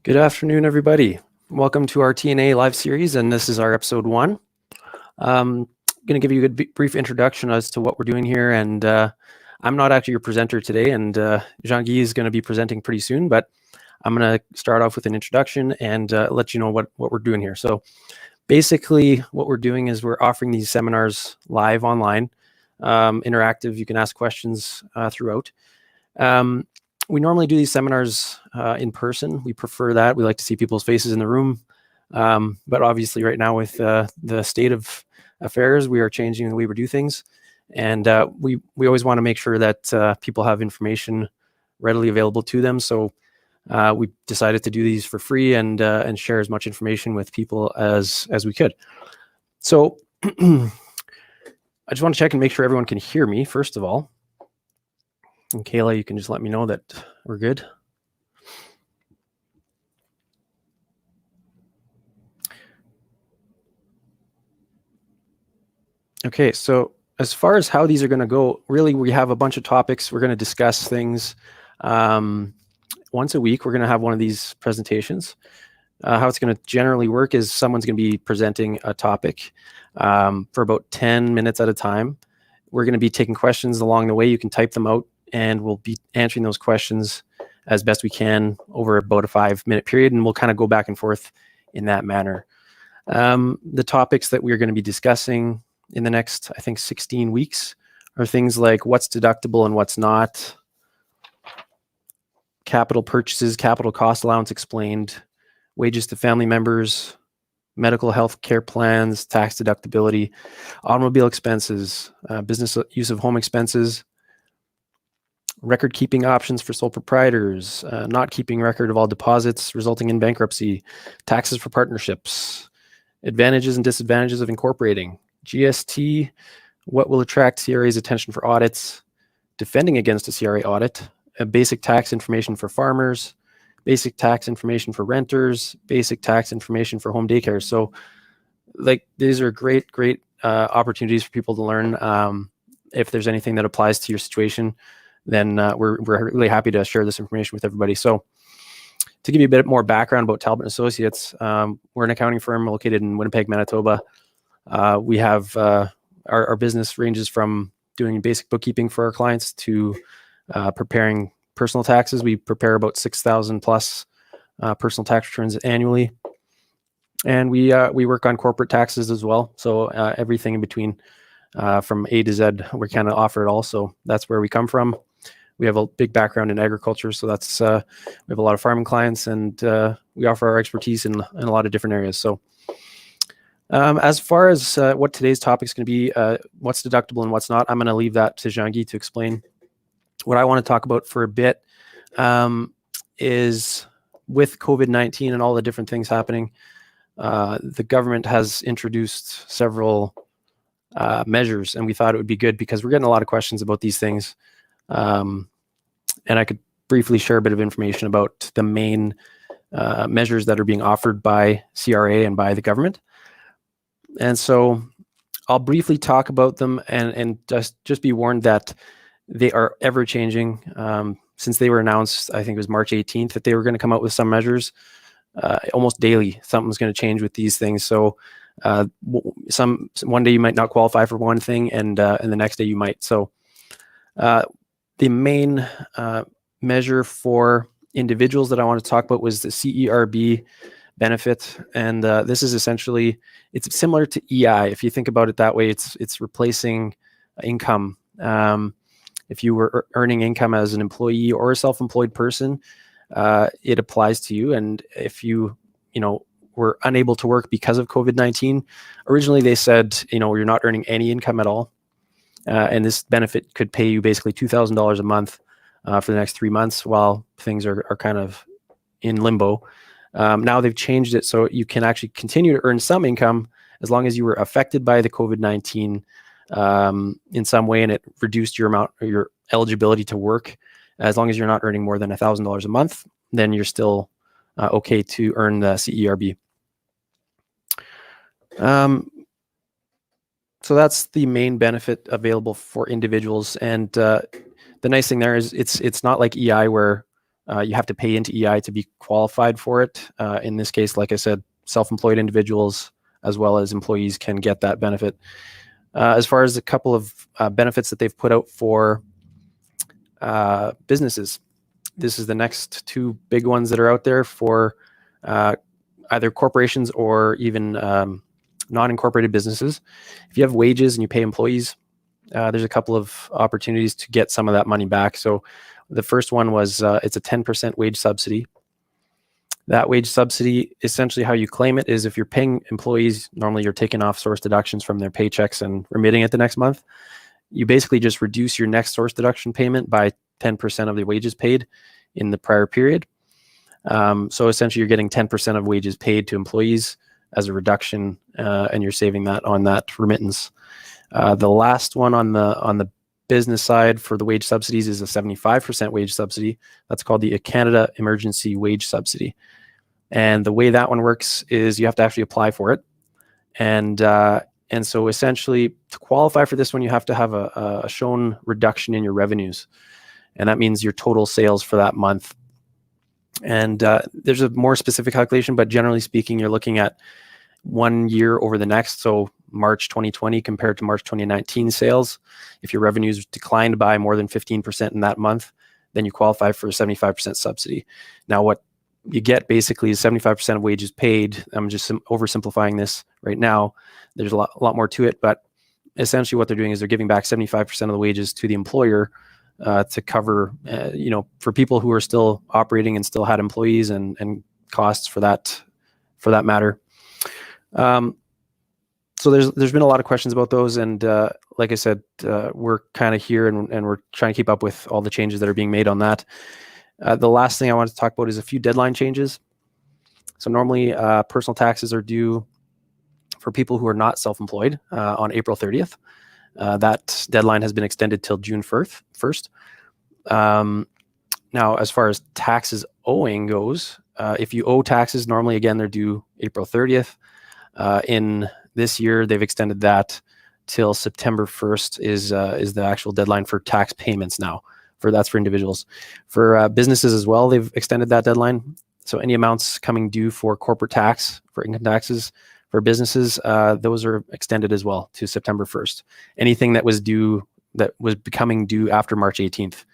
Good afternoon, everybody. Welcome to our TNA live series, and this is our episode 1. I'm going to give you a brief introduction as to what we're doing here, and I'm not actually your presenter today, and Jean-Guy is going to be presenting pretty soon, but I'm going to start off with an introduction and let you know what we're doing here. So basically what we're doing is we're offering these seminars live online, interactive. You can ask questions throughout. We normally do these seminars in person. We prefer that. We like to see people's faces in the room. But obviously right now with the state of affairs, we are changing the way we do things. And we always want to make sure that people have information readily available to them. So we decided to do these for free and share as much information with people as we could. So I just want to check and make sure everyone can hear me, first of all. And Kayla, you can just let me know that we're good. Okay, so as far as how these are going to go, really we have a bunch of topics. We're going to discuss things once a week. We're going to have one of these presentations. How it's going to generally work is someone's going to be presenting a topic for about 10 minutes at a time. We're going to be taking questions along the way. You can type them out, and we'll be answering those questions as best we can over about a 5-minute period, and we'll kind of go back and forth in that manner. The topics that we're going to be discussing in the next, I think, 16 weeks are things like what's deductible and what's not, capital purchases, capital cost allowance explained, wages to family members, medical health care plans, tax deductibility, automobile expenses, business use of home expenses, record keeping options for sole proprietors, not keeping record of all deposits resulting in bankruptcy, taxes for partnerships, advantages and disadvantages of incorporating, GST, what will attract CRA's attention for audits, defending against a CRA audit, basic tax information for farmers, basic tax information for renters, basic tax information for home daycare. So like these are great opportunities for people to learn. If there's anything that applies to your situation, then we're really happy to share this information with everybody. So to give you a bit more background about Talbot & Associates, we're an accounting firm located in Winnipeg, Manitoba. We have our business ranges from doing basic bookkeeping for our clients to preparing personal taxes. We prepare about 6,000 plus personal tax returns annually. And we work on corporate taxes as well. So everything in between from A to Z, we kind of offer it all. So that's where we come from. We have a big background in agriculture. So that's we have a lot of farming clients, and we offer our expertise in a lot of different areas. So as far as what today's topic is going to be, what's deductible and what's not, I'm going to leave that to Jean-Guy to explain. What I want to talk about for a bit is with COVID-19 and all the different things happening, the government has introduced several measures, and we thought it would be good because we're getting a lot of questions about these things. And I could briefly share a bit of information about the main measures that are being offered by CRA and by the government. And so I'll briefly talk about them and just be warned that they are ever changing. Since they were announced, I think it was March 18th, that they were going to come out with some measures. Almost daily, something's going to change with these things. So one day you might not qualify for one thing, and the next day you might. So the main measure for individuals that I want to talk about was the CERB benefit, and this is essentially, it's similar to EI. If you think about it that way, it's replacing income. If you were earning income as an employee or a self-employed person, it applies to you. And if you were unable to work because of COVID-19, originally they said, you're not earning any income at all. And this benefit could pay you basically $2,000 a month for the next 3 months while things are kind of in limbo. Now they've changed it so you can actually continue to earn some income as long as you were affected by the COVID-19 in some way, and it reduced your amount or your eligibility to work. As long as you're not earning more than $1,000 a month, then you're still okay to earn the CERB. So that's the main benefit available for individuals. And the nice thing there is it's not like EI where You have to pay into EI to be qualified for it. In this case, like I said, self-employed individuals as well as employees can get that benefit. As far as a couple of benefits that they've put out for businesses, this is the next two big ones that are out there for either corporations or even non-incorporated businesses. If you have wages and you pay employees, there's a couple of opportunities to get some of that money back. So the first one was it's a 10% wage subsidy. That wage subsidy, essentially how you claim it is if you're paying employees, normally you're taking off source deductions from their paychecks and remitting it the next month. You basically just reduce your next source deduction payment by 10% of the wages paid in the prior period. So essentially you're getting 10% of wages paid to employees as a reduction, and you're saving that on that remittance. The last one on the business side for the wage subsidies is a 75% wage subsidy. That's called the Canada Emergency Wage Subsidy. And the way that one works is you have to actually apply for it. And so essentially to qualify for this one, you have to have a shown reduction in your revenues. And that means your total sales for that month. And there's a more specific calculation, but generally speaking, you're looking at 1 year over the next. So March 2020 compared to March 2019 sales. If your revenues declined by more than 15% in that month, then you qualify for a 75% subsidy. Now, what you get basically is 75% of wages paid. I'm just oversimplifying this right now. There's a lot more to it, but essentially what they're doing is they're giving back 75% of the wages to the employer to cover, for people who are still operating and still had employees and costs for that matter. So there's been a lot of questions about those, and like I said, we're kind of here and we're trying to keep up with all the changes that are being made on that. The last thing I wanted to talk about is a few deadline changes. So normally personal taxes are due for people who are not self-employed on April 30th. That deadline has been extended till June 1st. Now, as far as taxes owing goes, if you owe taxes, normally again they're due April 30th. In this year, they've extended that till September 1st is the actual deadline for tax payments now. That's for individuals. For businesses as well, they've extended that deadline. So any amounts coming due for corporate tax, for income taxes, for businesses, those are extended as well to September 1st. Anything that was becoming due after March 18th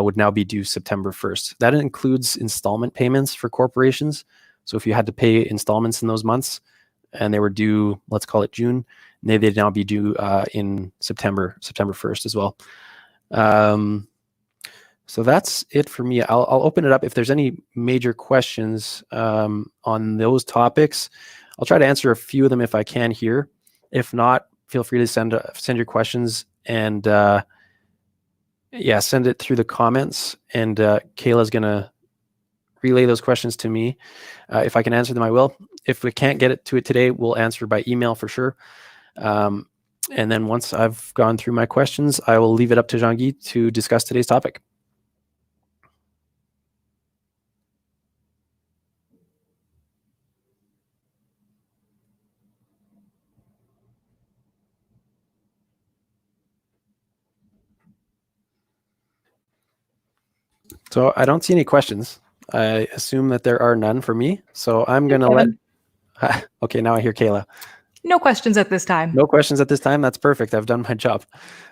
would now be due September 1st. That includes installment payments for corporations. So if you had to pay installments in those months and they were due, let's call it June, they'd now be due in September 1st as well. So that's it for me. I'll open it up. If there's any major questions on those topics, I'll try to answer a few of them if I can here. If not, feel free to send your questions and send it through the comments. And Kayla's going to relay those questions to me. If I can answer them, I will. If we can't get to it today, we'll answer by email for sure. And then once I've gone through my questions, I will leave it up to Jean-Guy to discuss today's topic. So I don't see any questions. I assume that there are none for me. So I'm going to okay, now I hear Kayla. No questions at this time. No questions at this time. That's perfect. I've done my job.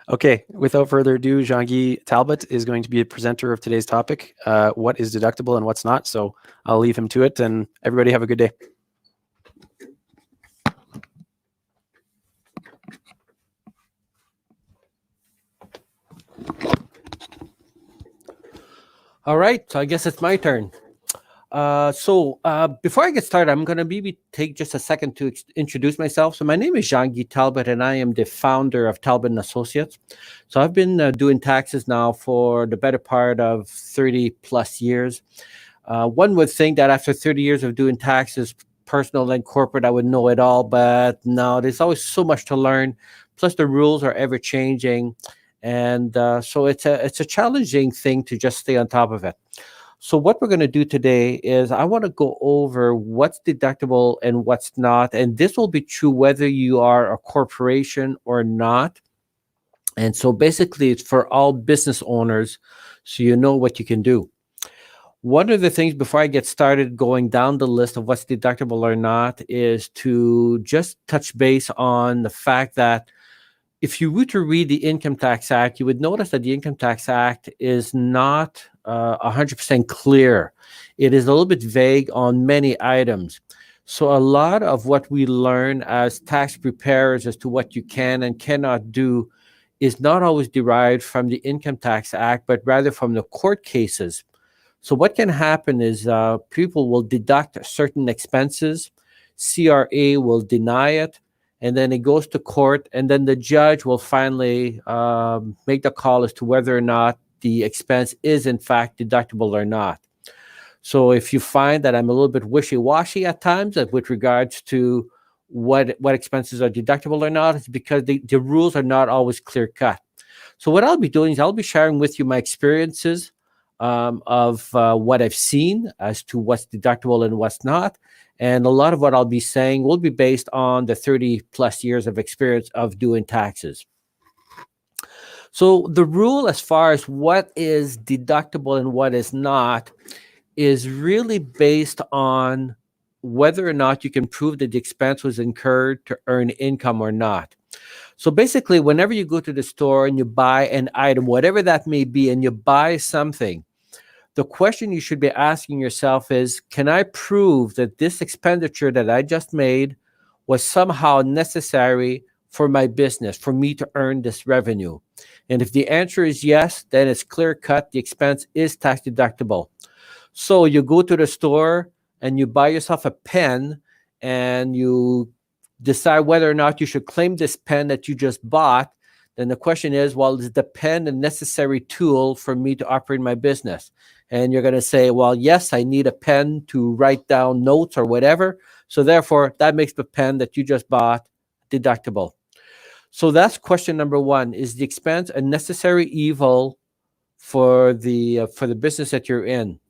Okay, without further ado, Jean-Guy Talbot is going to be a presenter of today's topic, what is deductible and what's not. So I'll leave him to it, and everybody have a good day. All right, so I guess it's my turn. Before I get started, I'm going to maybe take just a second to introduce myself. So my name is Jean-Guy Talbot, and I am the founder of Talbot & Associates. So I've been doing taxes now for the better part of 30 plus years. One would think that after 30 years of doing taxes, personal and corporate, I would know it all, but no, there's always so much to learn. Plus the rules are ever changing. And so it's a challenging thing to just stay on top of it. So what we're going to do today is I want to go over what's deductible and what's not. And this will be true whether you are a corporation or not. And so basically it's for all business owners, so you know what you can do. One of the things before I get started going down the list of what's deductible or not is to just touch base on the fact that if you were to read the Income Tax Act, you would notice that the Income Tax Act is not 100% clear. It is a little bit vague on many items. So a lot of what we learn as tax preparers as to what you can and cannot do is not always derived from the Income Tax Act, but rather from the court cases. So what can happen is people will deduct certain expenses, CRA will deny it, and then it goes to court, and then the judge will finally make the call as to whether or not the expense is in fact deductible or not. So if you find that I'm a little bit wishy-washy at times with regards to what expenses are deductible or not, it's because the rules are not always clear-cut. So what I'll be doing is I'll be sharing with you my experiences of what I've seen as to what's deductible and what's not. And a lot of what I'll be saying will be based on the 30 plus years of experience of doing taxes. So the rule as far as what is deductible and what is not is really based on whether or not you can prove that the expense was incurred to earn income or not. So basically, whenever you go to the store and you buy an item, whatever that may be, and you buy something, the question you should be asking yourself is, can I prove that this expenditure that I just made was somehow necessary for my business, for me to earn this revenue? And if the answer is yes, then it's clear cut, the expense is tax deductible. So you go to the store and you buy yourself a pen and you decide whether or not you should claim this pen that you just bought. Then the question is, well, is the pen a necessary tool for me to operate my business? And you're going to say, well, yes, I need a pen to write down notes or whatever. So therefore, that makes the pen that you just bought deductible. So that's question number one. Is the expense a necessary evil for the business that you're in?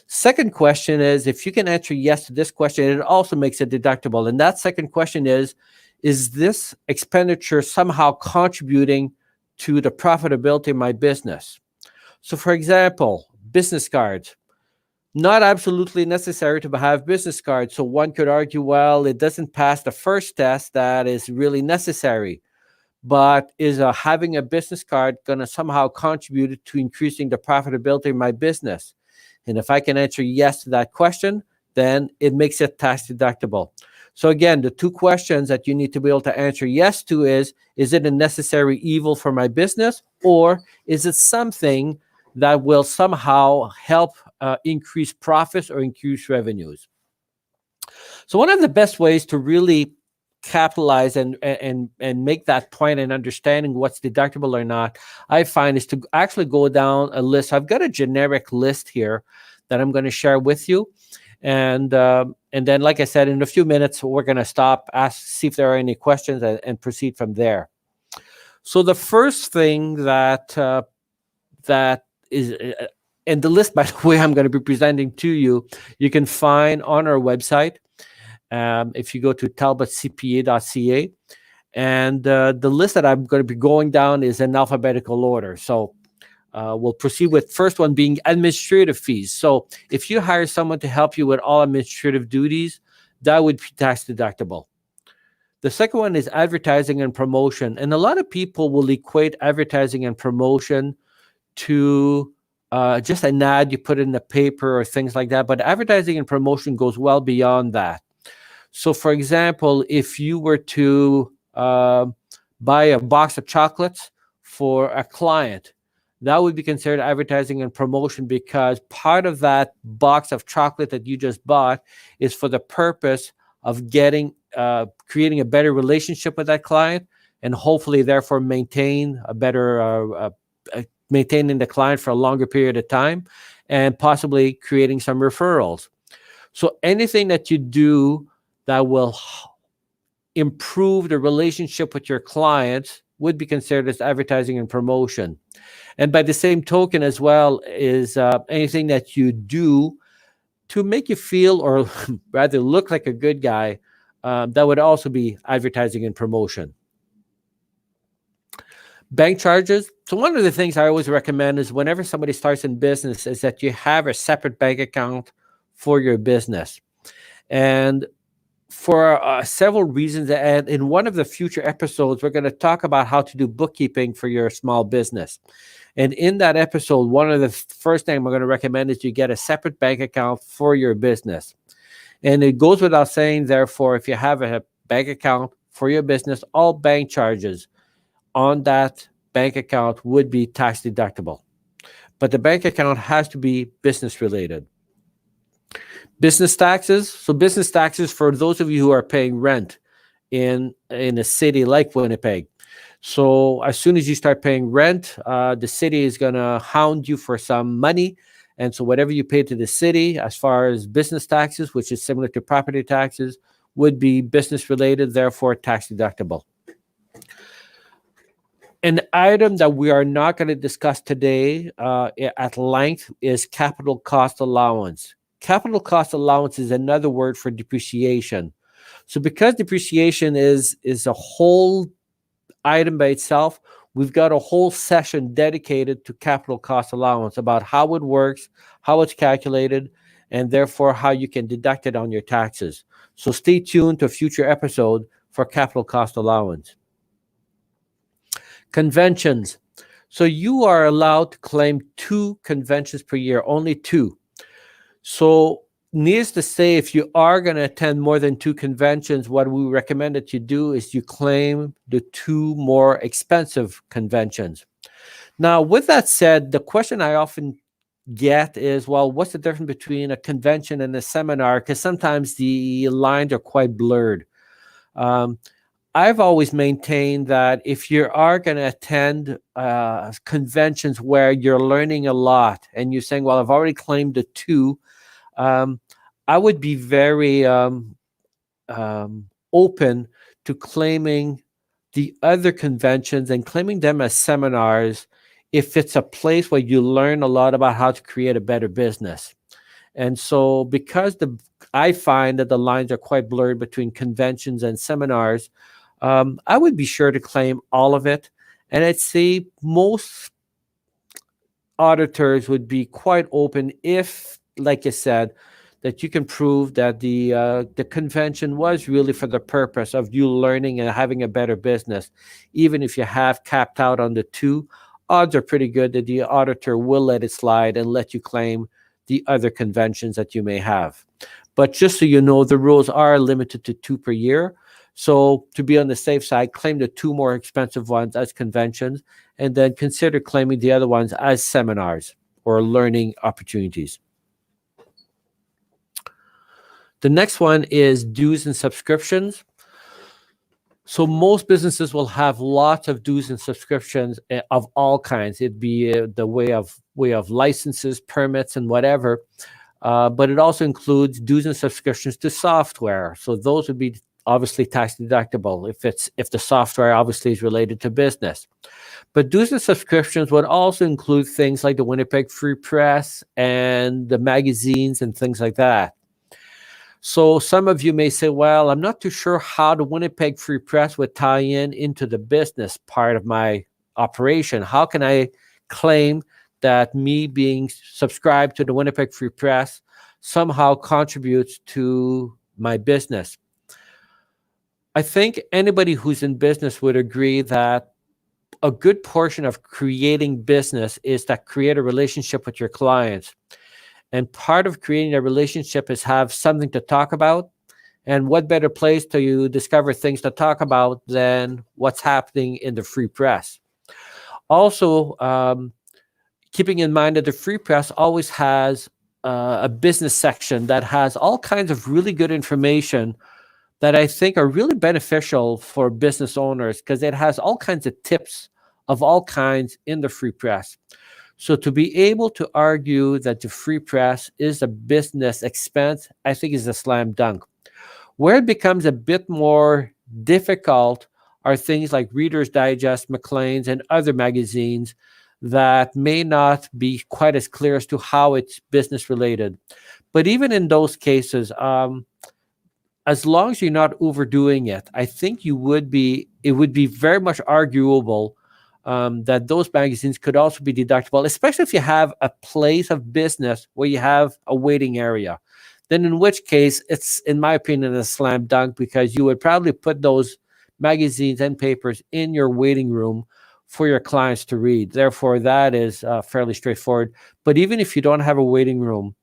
Second question is, if you can answer yes to this question, it also makes it deductible. And that second question is this expenditure somehow contributing to the profitability of my business? So for example, business cards, not absolutely necessary to have business cards. So one could argue, well, it doesn't pass the first test that is really necessary. But is having a business card going to somehow contribute to increasing the profitability of my business? And if I can answer yes to that question, then it makes it tax deductible. So again, the two questions that you need to be able to answer yes to is it a necessary evil for my business, or is it something that will somehow help increase profits or increase revenues? So one of the best ways to really capitalize and make that point and understanding what's deductible or not, I find, is to actually go down a list. I've got a generic list here that I'm going to share with you. And then, like I said, in a few minutes, we're going to stop, see if there are any questions, and proceed from there. So the first thing that is, and the list, by the way, I'm going to be presenting to you, you can find on our website. If you go to talbotcpa.ca, and the list that I'm going to be going down is in alphabetical order. So we'll proceed with first one being administrative fees. So if you hire someone to help you with all administrative duties, that would be tax deductible. The second one is advertising and promotion. And a lot of people will equate advertising and promotion to just an ad you put in the paper or things like that. But advertising and promotion goes well beyond that. So, for example, if you were to buy a box of chocolates for a client, that would be considered advertising and promotion, because part of that box of chocolate that you just bought is for the purpose of creating a better relationship with that client, and hopefully, therefore, maintaining the client for a longer period of time, and possibly creating some referrals. So anything that you do that will improve the relationship with your clients would be considered as advertising and promotion. And by the same token as well is anything that you do to make you feel, or rather look like, a good guy, that would also be advertising and promotion. Bank charges. So one of the things I always recommend is whenever somebody starts in business is that you have a separate bank account for your business. And for several reasons, and in one of the future episodes, we're going to talk about how to do bookkeeping for your small business. And in that episode, one of the first things we're going to recommend is you get a separate bank account for your business. And it goes without saying, therefore, if you have a bank account for your business, all bank charges on that bank account would be tax deductible. But the bank account has to be business related. Business taxes. So business taxes for those of you who are paying rent in a city like Winnipeg. So as soon as you start paying rent, the city is going to hound you for some money. And so whatever you pay to the city as far as business taxes, which is similar to property taxes, would be business related, therefore tax deductible. An item that we are not going to discuss today at length is capital cost allowance. Capital cost allowance is another word for depreciation. So because depreciation is a whole item by itself, we've got a whole session dedicated to capital cost allowance about how it works, how it's calculated, and therefore how you can deduct it on your taxes. So stay tuned to a future episode for capital cost allowance. Conventions. So you are allowed to claim 2 conventions per year, only 2. So needless to say, if you are going to attend more than 2 conventions, what we recommend that you do is you claim the 2 more expensive conventions. Now, with that said, the question I often get is, well, what's the difference between a convention and a seminar? Because sometimes the lines are quite blurred. I've always maintained that if you are going to attend conventions where you're learning a lot and you're saying, well, I've already claimed the 2, I would be very open to claiming the other conventions and claiming them as seminars if it's a place where you learn a lot about how to create a better business. And so because I find that the lines are quite blurred between conventions and seminars, I would be sure to claim all of it. And I'd say most auditors would be quite open if, like you said, that you can prove that the convention was really for the purpose of you learning and having a better business. Even if you have capped out on the 2, odds are pretty good that the auditor will let it slide and let you claim the other conventions that you may have. But just so you know, the rules are limited to 2 per year. So to be on the safe side, claim the 2 more expensive ones as conventions, and then consider claiming the other ones as seminars or learning opportunities. The next one is dues and subscriptions. So most businesses will have lots of dues and subscriptions of all kinds. It'd be the way of licenses, permits, and whatever. But it also includes dues and subscriptions to software. So those would be obviously tax deductible if the software obviously is related to business. But dues and subscriptions would also include things like the Winnipeg Free Press and the magazines and things like that. So some of you may say, well, I'm not too sure how the Winnipeg Free Press would tie into the business part of my operation. How can I claim that me being subscribed to the Winnipeg Free Press somehow contributes to my business? I think anybody who's in business would agree that a good portion of creating business is to create a relationship with your clients. And part of creating a relationship is have something to talk about. And what better place to discover things to talk about than what's happening in the Free Press? Also, keeping in mind that the Free Press always has a business section that has all kinds of really good information that I think are really beneficial for business owners, because it has all kinds of tips of all kinds in the Free Press. So to be able to argue that the Free Press is a business expense, I think is a slam dunk. Where it becomes a bit more difficult are things like Reader's Digest, Maclean's, and other magazines that may not be quite as clear as to how it's business related. But even in those cases, as long as you're not overdoing it, I think it would be very much arguable that those magazines could also be deductible, especially if you have a place of business where you have a waiting area. Then in which case, it's, in my opinion, a slam dunk, because you would probably put those magazines and papers in your waiting room for your clients to read. Therefore, that is fairly straightforward. But even if you don't have a waiting room,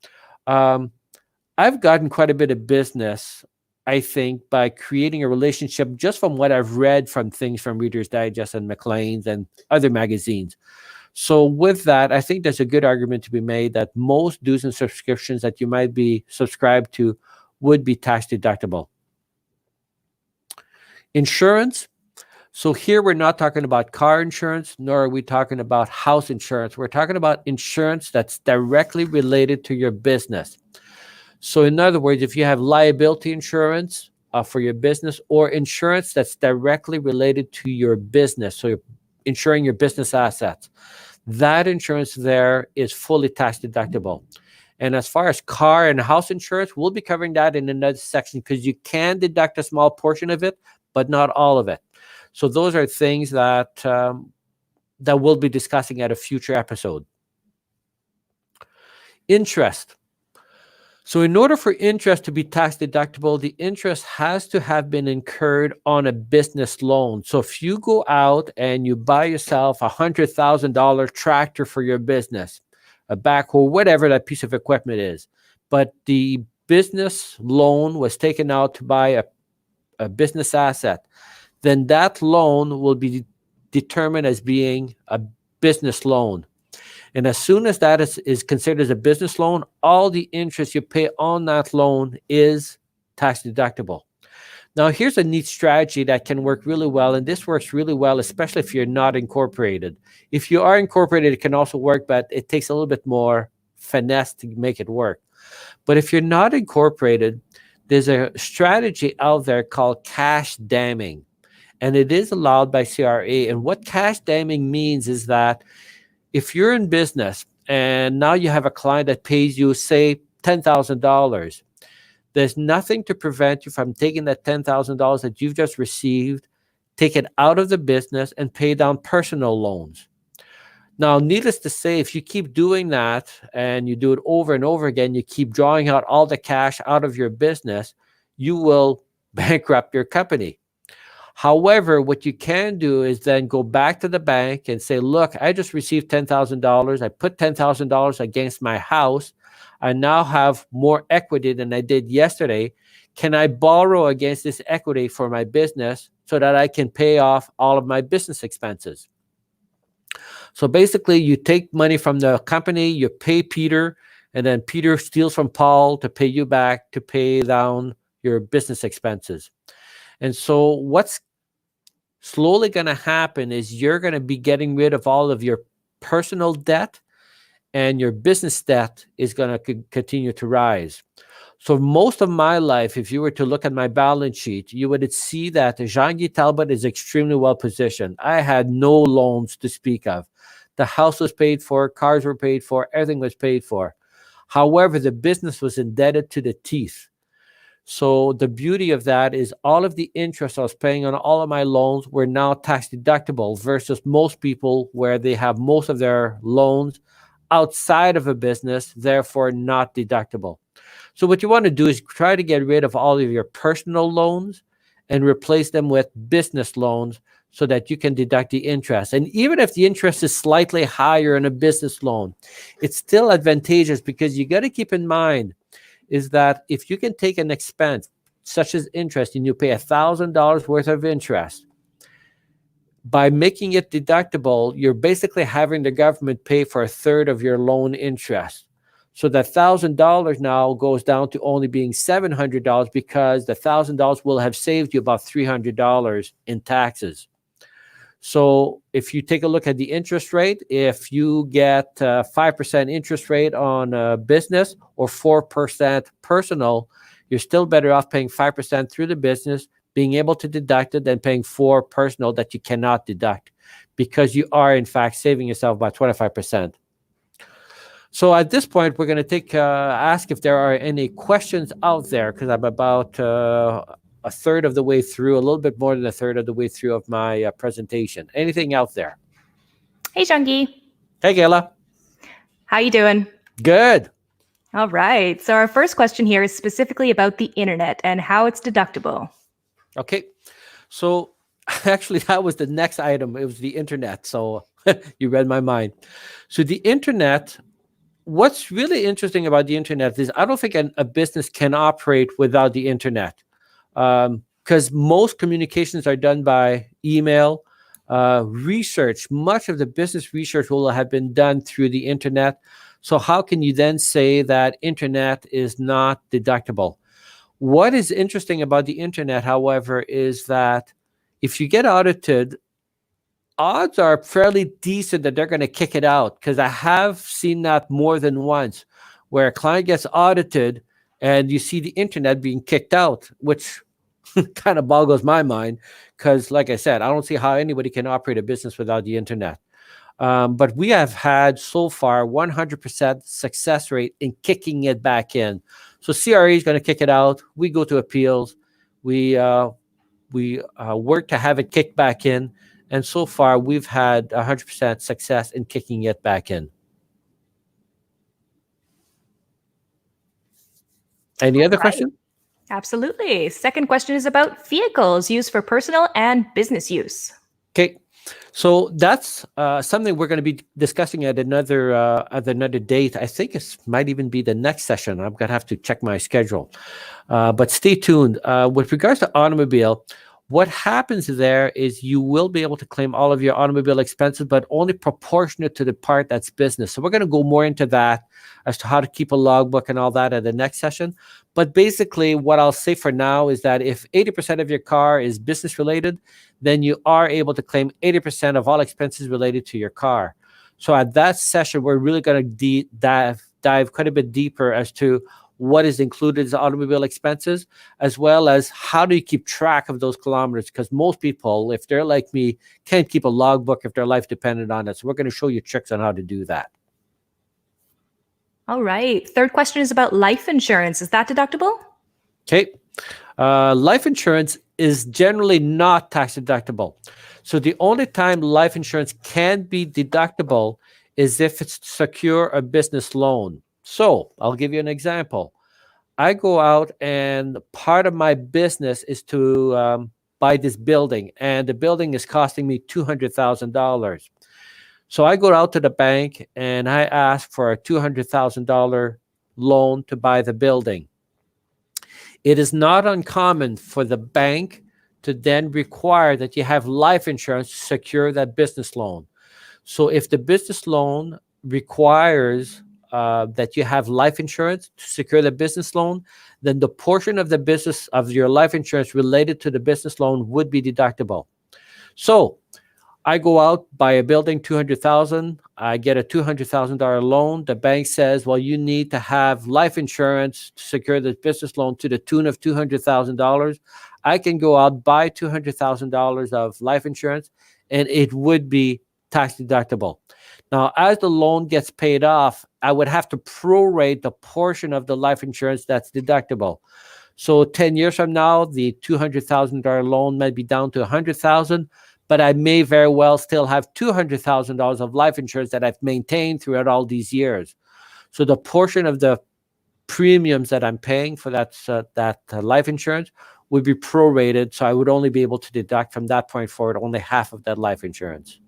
I've gotten quite a bit of business, I think, by creating a relationship just from what I've read from things from Reader's Digest and Maclean's and other magazines. So with that, I think there's a good argument to be made that most dues and subscriptions that you might be subscribed to would be tax deductible. Insurance. So here we're not talking about car insurance, nor are we talking about house insurance. We're talking about insurance that's directly related to your business. So in other words, if you have liability insurance for your business, or insurance that's directly related to your business, so you're insuring your business assets, that insurance there is fully tax deductible. And as far as car and house insurance, we'll be covering that in another section, because you can deduct a small portion of it, but not all of it. So those are things that that we'll be discussing at a future episode. Interest. So in order for interest to be tax deductible, the interest has to have been incurred on a business loan. So if you go out and you buy yourself a $100,000 tractor for your business, a backhoe, whatever that piece of equipment is, but the business loan was taken out to buy a business asset, then that loan will be determined as being a business loan. And as soon as that is considered as a business loan, all the interest you pay on that loan is tax deductible. Now, here's a neat strategy that can work really well, and this works really well, especially if you're not incorporated. If you are incorporated, it can also work, but it takes a little bit more finesse to make it work. But if you're not incorporated, there's a strategy out there called cash damming, and it is allowed by CRA. And what cash damming means is that if you're in business and now you have a client that pays you, say, $10,000, there's nothing to prevent you from taking that $10,000 that you've just received, take it out of the business, and pay down personal loans. Now, needless to say, if you keep doing that and you do it over and over again, you keep drawing out all the cash out of your business, you will bankrupt your company. However, what you can do is then go back to the bank and say, look, I just received $10,000. I put $10,000 against my house. I now have more equity than I did yesterday. Can I borrow against this equity for my business so that I can pay off all of my business expenses? So basically, you take money from the company, you pay Peter, and then Peter steals from Paul to pay you back to pay down your business expenses. And so what's slowly going to happen is you're going to be getting rid of all of your personal debt, and your business debt is going to continue to rise. So most of my life, if you were to look at my balance sheet, you would see that Jean-Guy Talbot is extremely well positioned. I had no loans to speak of. The house was paid for, cars were paid for, everything was paid for. However, the business was indebted to the teeth. So the beauty of that is all of the interest I was paying on all of my loans were now tax deductible, versus most people where they have most of their loans outside of a business, therefore not deductible. So what you want to do is try to get rid of all of your personal loans and replace them with business loans so that you can deduct the interest. And even if the interest is slightly higher in a business loan, it's still advantageous, because you got to keep in mind is that if you can take an expense such as interest and you pay $1,000 worth of interest, by making it deductible, you're basically having the government pay for a third of your loan interest. So that $1,000 now goes down to only being $700, because the $1,000 will have saved you about $300 in taxes. So if you take a look at the interest rate, if you get 5% interest rate on a business or 4% personal, you're still better off paying 5% through the business, being able to deduct it, than paying 4% personal that you cannot deduct, because you are in fact saving yourself by 25%. So at this point, we're going to ask if there are any questions out there, because I'm about a third of the way through, a little bit more than a third of the way through of my presentation. Anything out there? Hey, Jungi. Hey, Gayla. How you doing? Good. All right. So our first question here is specifically about the internet and how it's deductible. Okay. So actually, that was the next item. It was the internet. So you read my mind. So the internet, what's really interesting about the internet is I don't think a business can operate without the internet, because most communications are done by email. Research, much of the business research will have been done through the internet. So how can you then say that internet is not deductible? What is interesting about the internet, however, is that if you get audited, odds are fairly decent that they're going to kick it out, because I have seen that more than once where a client gets audited and you see the internet being kicked out, which kind of boggles my mind because, like I said, I don't see how anybody can operate a business without the internet. But we have had so far 100% success rate in kicking it back in. So CRA is going to kick it out. We go to appeals. We work to have it kicked back in. And so far, we've had 100% success in kicking it back in. Any other question? Absolutely. Second question is about vehicles used for personal and business use. Okay. So that's something we're going to be discussing at another date. I think it might even be the next session. I'm going to have to check my schedule. But stay tuned. With regards to automobile, what happens there is you will be able to claim all of your automobile expenses, but only proportionate to the part that's business. So we're going to go more into that as to how to keep a logbook and all that at the next session. But basically, what I'll say for now is that if 80% of your car is business related, then you are able to claim 80% of all expenses related to your car. So at that session, we're really going to dive quite a bit deeper as to what is included as automobile expenses, as well as how do you keep track of those kilometers? Because most people, if they're like me, can't keep a logbook if their life depended on it. So we're going to show you tricks on how to do that. All right. Third question is about life insurance. Is that deductible? Okay. Life insurance is generally not tax deductible. So the only time life insurance can be deductible is if it's to secure a business loan. So I'll give you an example. I go out and part of my business is to buy this building, and the building is costing me $200,000. So I go out to the bank and I ask for a $200,000 loan to buy the building. It is not uncommon for the bank to then require that you have life insurance to secure that business loan. So if the business loan requires that you have life insurance to secure the business loan, then the portion of the business of your life insurance related to the business loan would be deductible. So I go out, buy a building, $200,000. I get a $200,000 loan. The bank says, well, you need to have life insurance to secure the business loan to the tune of $200,000. I can go out, buy $200,000 of life insurance, and it would be tax deductible. Now, as the loan gets paid off, I would have to prorate the portion of the life insurance that's deductible. So 10 years from now, the $200,000 loan might be down to $100,000, but I may very well still have $200,000 of life insurance that I've maintained throughout all these years. So the portion of the premiums that I'm paying for that life insurance would be prorated. So I would only be able to deduct from that point forward only half of that life insurance.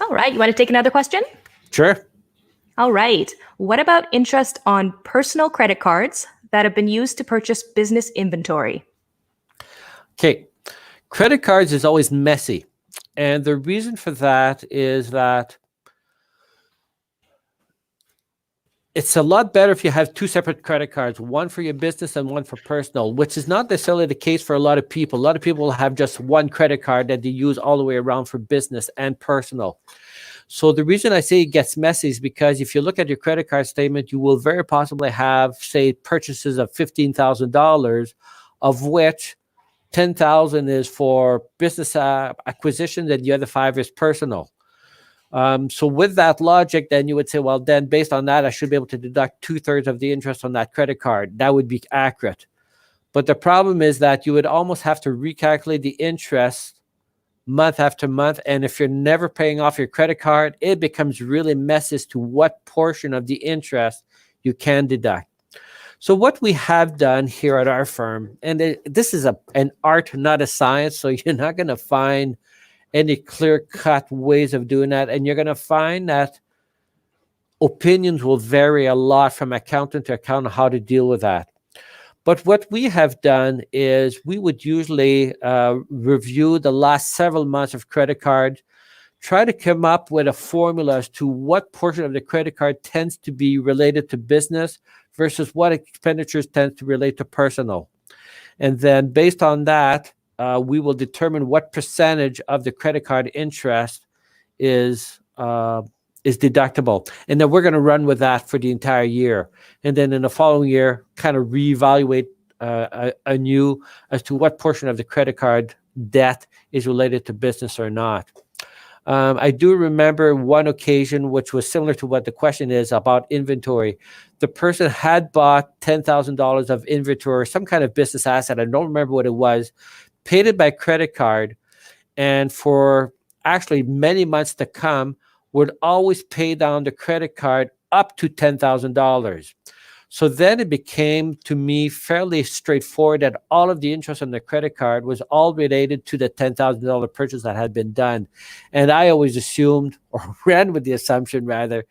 All right. You want to take another question? Sure. All right. What about interest on personal credit cards that have been used to purchase business inventory? Okay. Credit cards is always messy. And the reason for that is that it's a lot better if you have two separate credit cards, one for your business and one for personal, which is not necessarily the case for a lot of people. A lot of people have just one credit card that they use all the way around for business and personal. So the reason I say it gets messy is because if you look at your credit card statement, you will very possibly have, say, purchases of $15,000, of which $10,000 is for business acquisition and the other $5,000 is personal. So with that logic, then you would say, well, then based on that, I should be able to deduct 2/3 of the interest on that credit card. That would be accurate. But the problem is that you would almost have to recalculate the interest month after month. And if you're never paying off your credit card, it becomes really messy as to what portion of the interest you can deduct. So what we have done here at our firm, and this is an art, not a science, so you're not going to find any clear-cut ways of doing that. And you're going to find that opinions will vary a lot from accountant to accountant how to deal with that. But what we have done is we would usually review the last several months of credit card, try to come up with a formula as to what portion of the credit card tends to be related to business versus what expenditures tend to relate to personal. And then based on that, we will determine what percentage of the credit card interest is deductible. And then we're going to run with that for the entire year. And then in the following year, kind of reevaluate anew as to what portion of the credit card debt is related to business or not. I do remember one occasion, which was similar to what the question is about inventory. The person had bought $10,000 of inventory, some kind of business asset. I don't remember what it was, paid it by credit card, and for actually many months to come, would always pay down the credit card up to $10,000. So then it became, to me, fairly straightforward that all of the interest on the credit card was all related to the $10,000 purchase that had been done. And I always assumed, or ran with the assumption rather,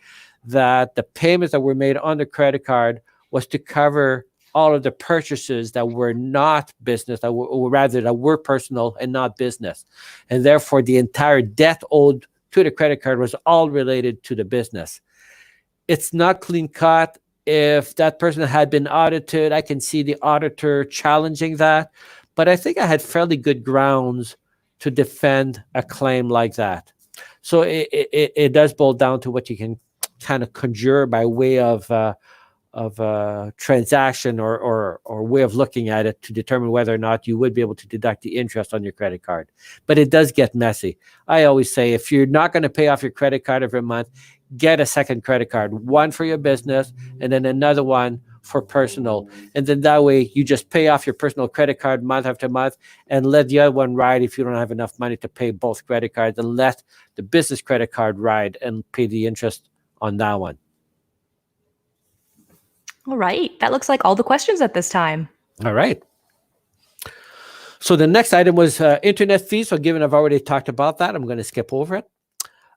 that the payments that were made on the credit card was to cover all of the purchases that were not business, that were personal and not business. And therefore, the entire debt owed to the credit card was all related to the business. It's not clean cut. If that person had been audited, I can see the auditor challenging that. But I think I had fairly good grounds to defend a claim like that. So it does boil down to what you can kind of conjure by way of transaction or way of looking at it to determine whether or not you would be able to deduct the interest on your credit card. But it does get messy. I always say, if you're not going to pay off your credit card every month, get a second credit card, one for your business and then another one for personal. And then that way you just pay off your personal credit card month after month and let the other one ride if you don't have enough money to pay both credit cards, and let the business credit card ride and pay the interest on that one. All right. That looks like all the questions at this time. All right. So the next item was internet fees. So given I've already talked about that, I'm going to skip over it.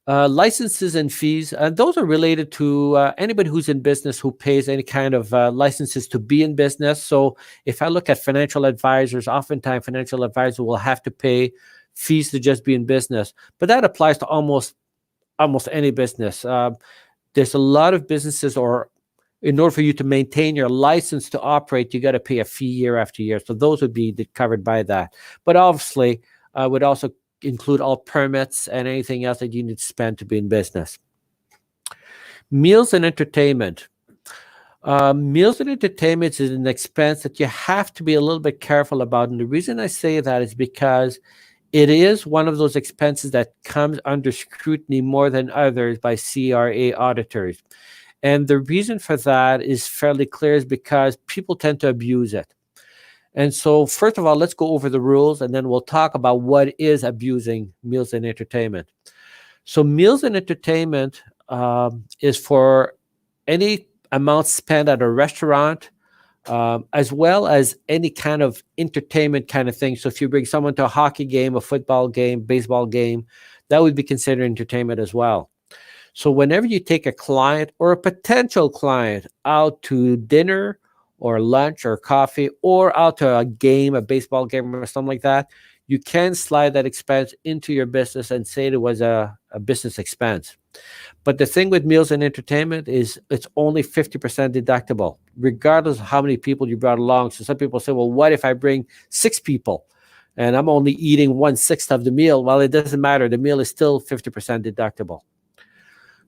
Licenses and fees, those are related to anybody who's in business who pays any kind of licenses to be in business. So if I look at financial advisors, oftentimes financial advisors will have to pay fees to just be in business. But that applies to almost any business. There's a lot of businesses, or in order for you to maintain your license to operate, you got to pay a fee year after year. So those would be covered by that. But obviously, would also include all permits and anything else that you need to spend to be in business. Meals and entertainment. Meals and entertainment is an expense that you have to be a little bit careful about. And the reason I say that is because it is one of those expenses that comes under scrutiny more than others by CRA auditors. And the reason for that is fairly clear, is because people tend to abuse it. And so, first of all, let's go over the rules, and then we'll talk about what is abusing meals and entertainment. So meals and entertainment is for any amount spent at a restaurant, as well as any kind of entertainment kind of thing. So if you bring someone to a hockey game, a football game, baseball game, that would be considered entertainment as well. So whenever you take a client or a potential client out to dinner or lunch or coffee, or out to a game, a baseball game or something like that, you can slide that expense into your business and say it was a business expense. But the thing with meals and entertainment is it's only 50% deductible, regardless of how many people you brought along. So some people say, well, what if I bring 6 people and I'm only eating 1/6 of the meal? Well, it doesn't matter. The meal is still 50% deductible.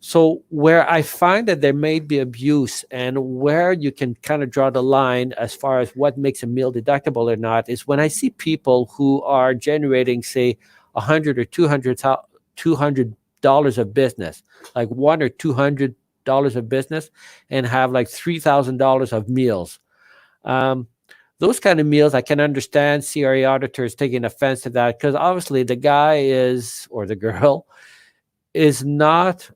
So where I find that there may be abuse, and where you can kind of draw the line as far as what makes a meal deductible or not, is when I see people who are generating, say, $100 or $200 of business, like $100 or $200 of business, and have like $3,000 of meals. those kind of meals, I can understand CRA auditors taking offense to that, because obviously the guy is, or the girl is not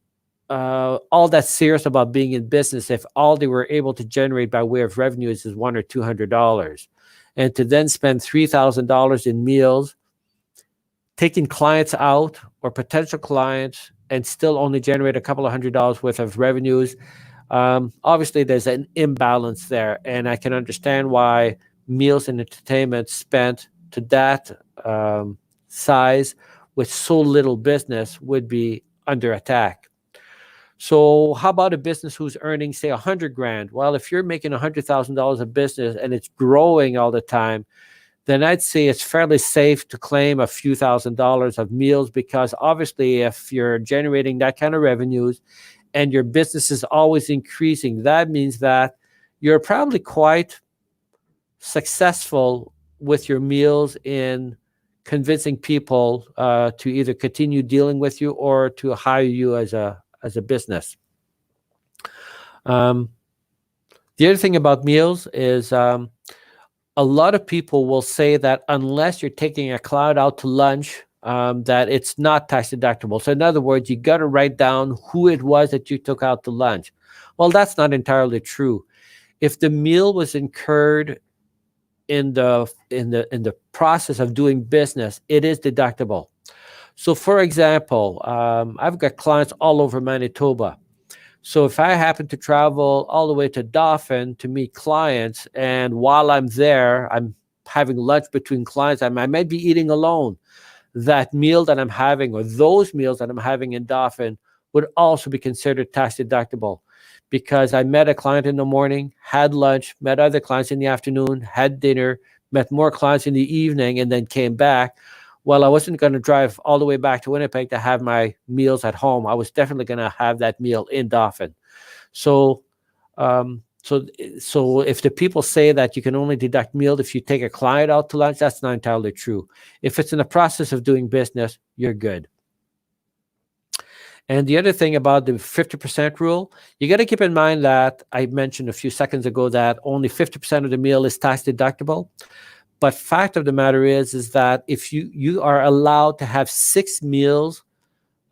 all that serious about being in business if all they were able to generate by way of revenues is $100 or $200, and to then spend $3,000 in meals, taking clients out or potential clients, and still only generate a couple of $100 worth of revenues. Obviously, there's an imbalance there, and I can understand why meals and entertainment spent to that size with so little business would be under attack. So how about a business who's earning, say, 100 grand? Well, if you're making $100,000 of business and it's growing all the time, then I'd say it's fairly safe to claim a few $1,000s of meals, because obviously if you're generating that kind of revenues and your business is always increasing, that means that you're probably quite successful with your meals in convincing people to either continue dealing with you or to hire you as a business. The other thing about meals is a lot of people will say that unless you're taking a client out to lunch, that it's not tax deductible. So in other words, you got to write down who it was that you took out to lunch. Well, that's not entirely true. If the meal was incurred in the process of doing business, it is deductible. So for example, I've got clients all over Manitoba. So if I happen to travel all the way to Dauphin to meet clients, and while I'm there, I'm having lunch between clients, I might be eating alone, that meal that I'm having, or those meals that I'm having in Dauphin, would also be considered tax deductible, because I met a client in the morning, had lunch, met other clients in the afternoon, had dinner, met more clients in the evening, and then came back. Well, I wasn't going to drive all the way back to Winnipeg to have my meals at home. I was definitely going to have that meal in Dauphin. So if the people say that you can only deduct meal if you take a client out to lunch, that's not entirely true. If it's in the process of doing business, you're good. And the other thing about the 50% rule, you got to keep in mind that I mentioned a few seconds ago that only 50% of the meal is tax deductible. But fact of the matter is that if you are allowed to have 6 meals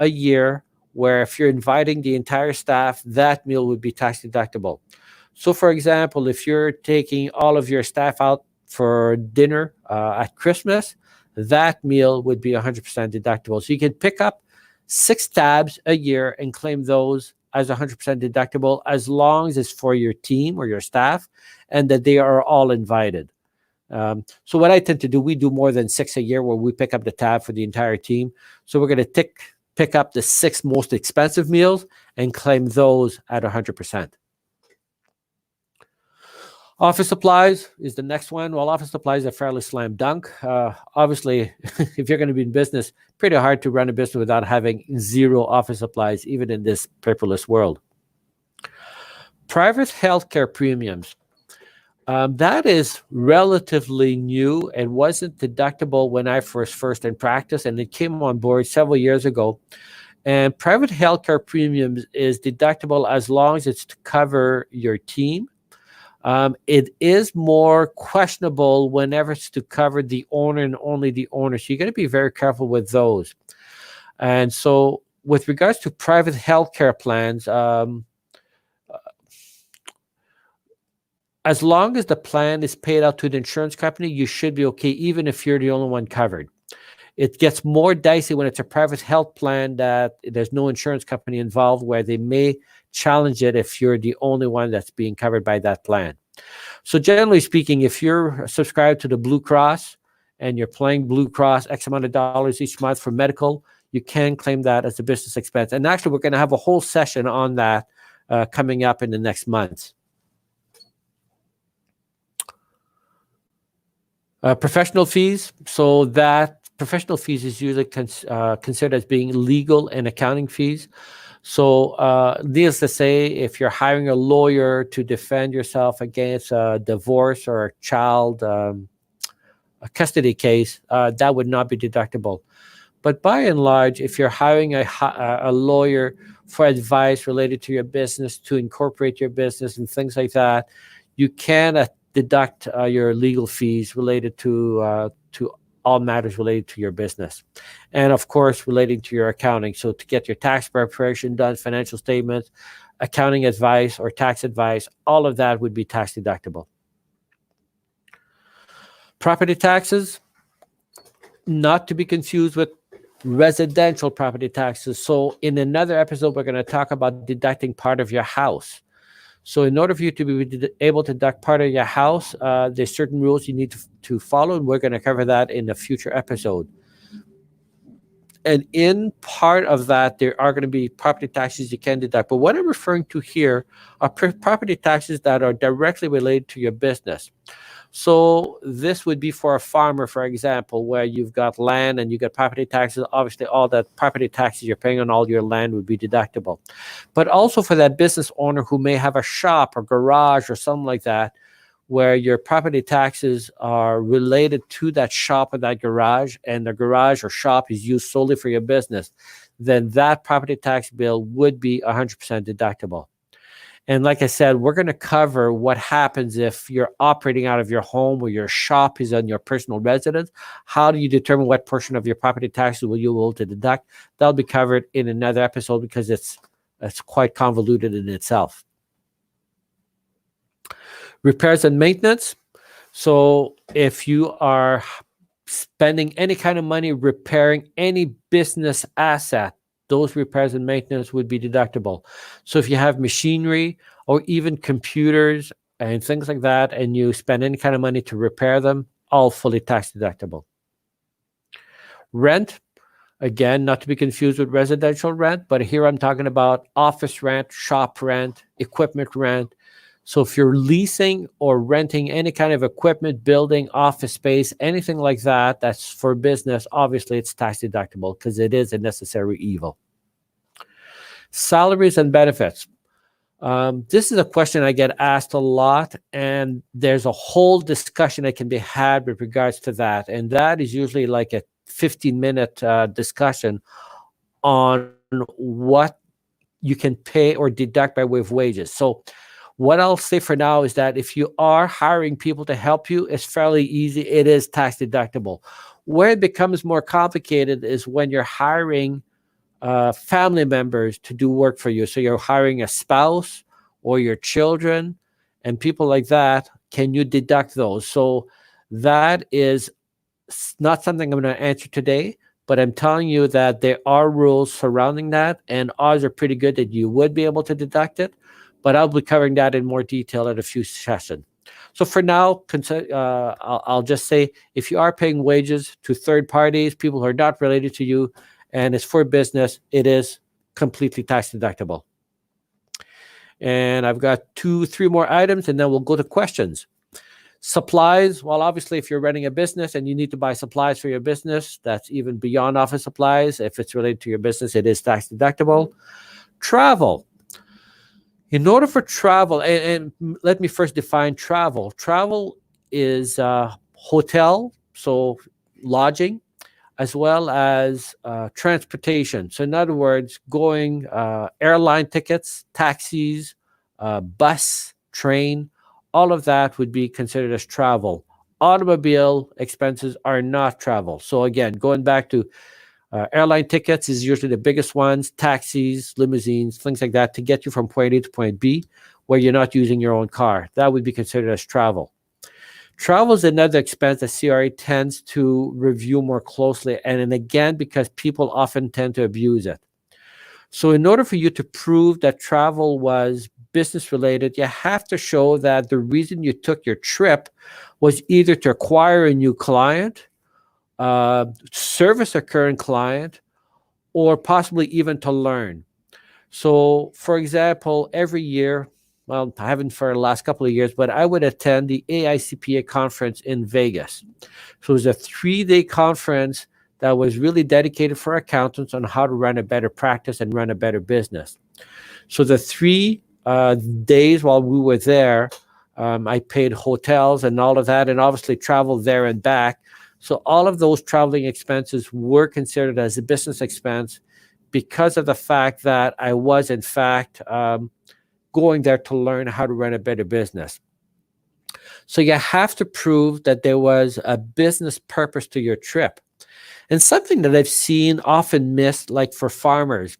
a year, where if you're inviting the entire staff, that meal would be tax deductible. So for example, if you're taking all of your staff out for dinner at Christmas, that meal would be 100% deductible. So you can pick up 6 tabs a year and claim those as 100% deductible, as long as it's for your team or your staff and that they are all invited. So what I tend to do, we do more than 6 a year where we pick up the tab for the entire team. So we're going to pick up the 6 most expensive meals and claim those at 100%. Office supplies is the next one. Well, office supplies are fairly slam dunk. Obviously, if you're going to be in business, pretty hard to run a business without having 0 office supplies, even in this paperless world. Private healthcare premiums. That is relatively new and wasn't deductible when I first in practice, and it came on board several years ago. And private healthcare premiums is deductible as long as it's to cover your team. It is more questionable whenever it's to cover the owner and only the owner. So you got to be very careful with those. And so with regards to private healthcare plans, as long as the plan is paid out to the insurance company, you should be okay, even if you're the only one covered. It gets more dicey when it's a private health plan that there's no insurance company involved, where they may challenge it if you're the only one that's being covered by that plan. So generally speaking, if you're subscribed to the Blue Cross and you're paying Blue Cross X amount of dollars each month for medical, you can claim that as a business expense. And actually, we're going to have a whole session on that coming up in the next month. Professional fees. So that professional fees is usually considered as being legal and accounting fees. So needless to say, if you're hiring a lawyer to defend yourself against a divorce or a child a custody case, that would not be deductible. But by and large, if you're hiring a lawyer for advice related to your business, to incorporate your business and things like that, you can deduct your legal fees related to all matters related to your business, and of course relating to your accounting. So to get your tax preparation done, financial statements, accounting advice or tax advice, all of that would be tax deductible. Property taxes, not to be confused with residential property taxes. So in another episode, we're going to talk about deducting part of your house. So in order for you to be able to deduct part of your house, there's certain rules you need to follow, and we're going to cover that in a future episode. And in part of that, there are going to be property taxes you can deduct. But what I'm referring to here are property taxes that are directly related to your business. So this would be for a farmer, for example, where you've got land and you got property taxes. Obviously, all that property taxes you're paying on all your land would be deductible. But also for that business owner who may have a shop or garage or something like that, where your property taxes are related to that shop or that garage, and the garage or shop is used solely for your business, then that property tax bill would be 100% deductible. And like I said, we're going to cover what happens if you're operating out of your home or your shop is on your personal residence. How do you determine what portion of your property taxes will you be able to deduct? That'll be covered in another episode because it's quite convoluted in itself. Repairs and maintenance. So if you are spending any kind of money repairing any business asset, those repairs and maintenance would be deductible. So if you have machinery or even computers and things like that, and you spend any kind of money to repair them, all fully tax deductible. Rent, again, not to be confused with residential rent, but here I'm talking about office rent, shop rent, equipment rent. So if you're leasing or renting any kind of equipment, building, office space, anything like that, that's for business, obviously it's tax deductible because it is a necessary evil. Salaries and benefits. This is a question I get asked a lot, and there's a whole discussion that can be had with regards to that. And that is usually like a 15-minute discussion on what you can pay or deduct by way of wages. So what I'll say for now is that if you are hiring people to help you, it's fairly easy. It is tax deductible. Where it becomes more complicated is when you're hiring family members to do work for you. So you're hiring a spouse or your children and people like that. Can you deduct those? So that is not something I'm going to answer today, but I'm telling you that there are rules surrounding that, and odds are pretty good that you would be able to deduct it. But I'll be covering that in more detail at a few sessions. So for now, I'll just say if you are paying wages to third parties, people who are not related to you, and it's for business, it is completely tax deductible. And I've got 2-3 more items, and then we'll go to questions. Supplies, well, obviously, if you're running a business and you need to buy supplies for your business, that's even beyond office supplies. If it's related to your business, it is tax deductible. Travel. In order for travel, and let me first define travel. Travel is hotel, so lodging, as well as transportation. So in other words, going airline tickets, taxis, bus, train, all of that would be considered as travel. Automobile expenses are not travel. So again, going back to airline tickets is usually the biggest ones, taxis, limousines, things like that to get you from point A to point B where you're not using your own car. That would be considered as travel. Travel is another expense that CRA tends to review more closely, and again, because people often tend to abuse it. So in order for you to prove that travel was business related, you have to show that the reason you took your trip was either to acquire a new client, service a current client, or possibly even to learn. So for example, every year, well, I haven't for the last couple of years, but I would attend the AICPA conference in Vegas. So it was a 3-day conference that was really dedicated for accountants on how to run a better practice and run a better business. So the 3 days while we were there, I paid hotels and all of that, and obviously traveled there and back. So all of those traveling expenses were considered as a business expense because of the fact that I was, in fact, going there to learn how to run a better business. So you have to prove that there was a business purpose to your trip. And something that I've seen often missed, like for farmers,